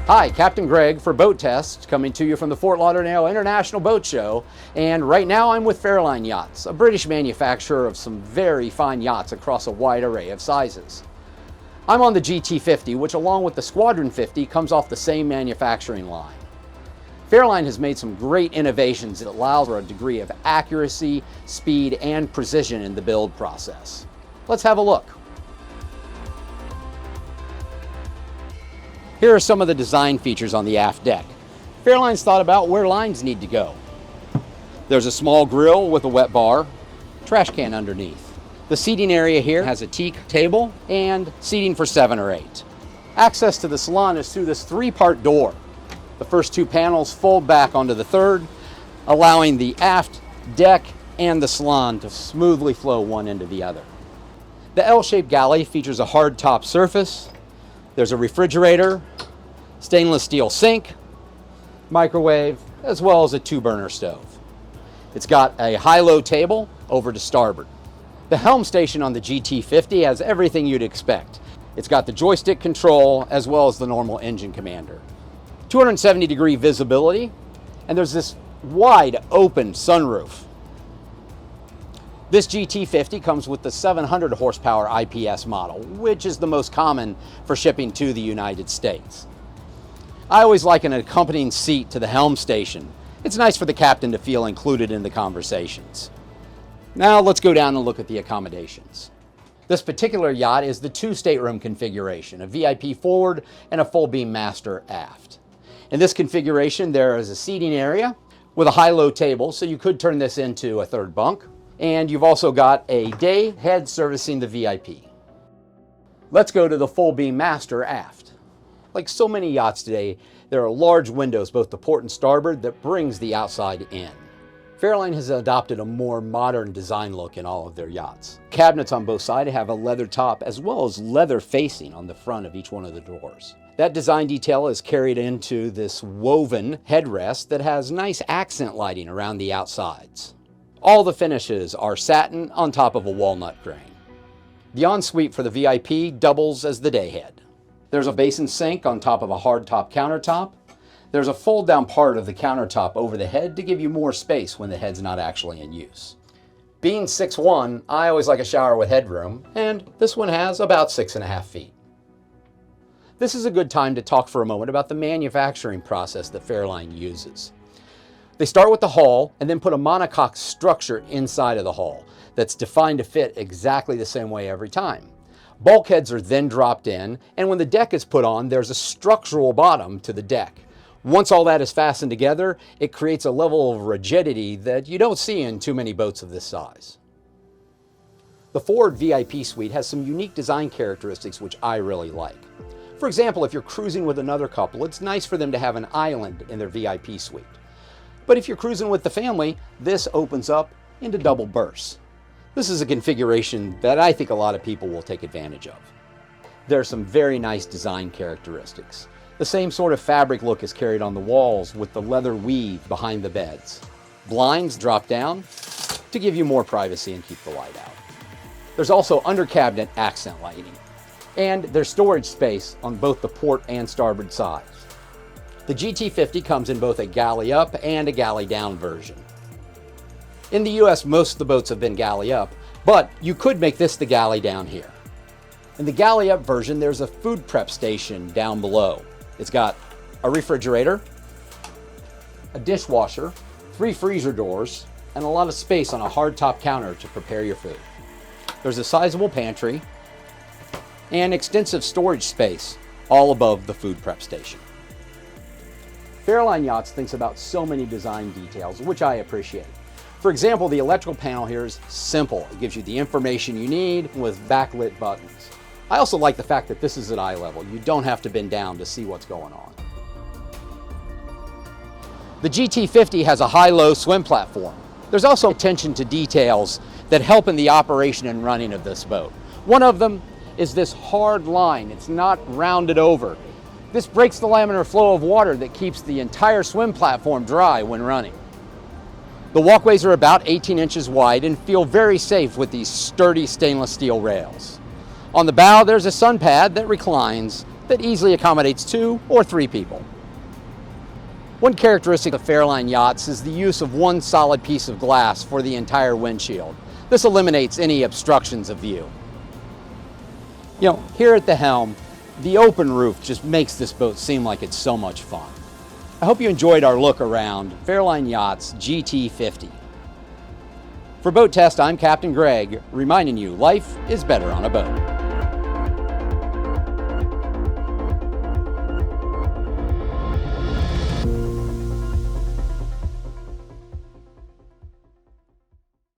Hi, Captain Greg for Boat Test, coming to you from the Fort Lauderdale International Boat Show. And right now I'm with Fairline Yachts, a British manufacturer of some very fine yachts across a wide array of sizes. I'm on the GT50, which along with the Squadron 50 comes off the same manufacturing line. Fairline has made some great innovations that allow for a degree of accuracy, speed, and precision in the build process. Let's have a look. Here are some of the design features on the aft deck. Fairline's thought about where lines need to go. There's a small grill with a wet bar, trash can underneath. The seating area here has a teak table and seating for 7 or 8. Access to the salon is through this 3-part door. The first 2 panels fold back onto the third, allowing the aft deck and the salon to smoothly flow one into the other. The L-shaped galley features a hard top surface. There's a refrigerator, stainless steel sink, microwave, as well as a 2-burner stove. It's got a high-low table over to starboard. The helm station on the GT50 has everything you'd expect. It's got the joystick control as well as the normal engine commander. 270-degree visibility, and there's this wide open sunroof. This GT50 comes with the 700 horsepower IPS model, which is the most common for shipping to the United States. I always like an accompanying seat to the helm station. It's nice for the captain to feel included in the conversations. Now let's go down and look at the accommodations. This particular yacht is the 2-stateroom configuration, a VIP forward and a full beam master aft. In this configuration, there is a seating area with a high-low table, so you could turn this into a 3rd bunk. And you've also got a day head servicing the VIP. Let's go to the full beam master aft. Like so many yachts today, there are large windows both to port and starboard that brings the outside in. Fairline has adopted a more modern design look in all of their yachts. Cabinets on both sides have a leather top as well as leather facing on the front of each one of the doors. That design detail is carried into this woven headrest that has nice accent lighting around the outsides. All the finishes are satin on top of a walnut grain. The ensuite for the VIP doubles as the day head. There's a basin sink on top of a hardtop countertop. There's a fold-down part of the countertop over the head to give you more space when the head's not actually in use. Being 6'1", I always like a shower with headroom, and this one has about 6.5 feet. This is a good time to talk for a moment about the manufacturing process that Fairline uses. They start with the hull and then put a monocoque structure inside of the hull that's defined to fit exactly the same way every time. Bulkheads are then dropped in, and when the deck is put on, there's a structural bottom to the deck. Once all that is fastened together, it creates a level of rigidity that you don't see in too many boats of this size. The forward VIP suite has some unique design characteristics which I really like. For example, if you're cruising with another couple, it's nice for them to have an island in their VIP suite. But if you're cruising with the family, this opens up into double berths. This is a configuration that I think a lot of people will take advantage of. There are some very nice design characteristics. The same sort of fabric look is carried on the walls with the leather weave behind the beds. Blinds drop down to give you more privacy and keep the light out. There's also under cabinet accent lighting, and there's storage space on both the port and starboard sides. The GT50 comes in both a galley up and a galley down version. In the US, most of the boats have been galley up, but you could make this the galley down here. In the galley up version, there's a food prep station down below. It's got a refrigerator, a dishwasher, 3 freezer doors, and a lot of space on a hardtop counter to prepare your food. There's a sizable pantry and extensive storage space all above the food prep station. Fairline Yachts thinks about so many design details, which I appreciate. For example, the electrical panel here is simple. It gives you the information you need with backlit buttons. I also like the fact that this is at eye level. You don't have to bend down to see what's going on. The GT50 has a high-low swim platform. There's also attention to details that help in the operation and running of this boat. One of them is this hard line. It's not rounded over. This breaks the laminar flow of water that keeps the entire swim platform dry when running. The walkways are about 18 inches wide and feel very safe with these sturdy stainless steel rails. On the bow, there's a sun pad that reclines that easily accommodates 2 or 3 people. One characteristic of Fairline yachts is the use of one solid piece of glass for the entire windshield. This eliminates any obstructions of view. You know, here at the helm, the open roof just makes this boat seem like it's so much fun. I hope you enjoyed our look around Fairline Yachts GT50. For Boat Test, I'm Captain Greg, reminding you life is better on a boat.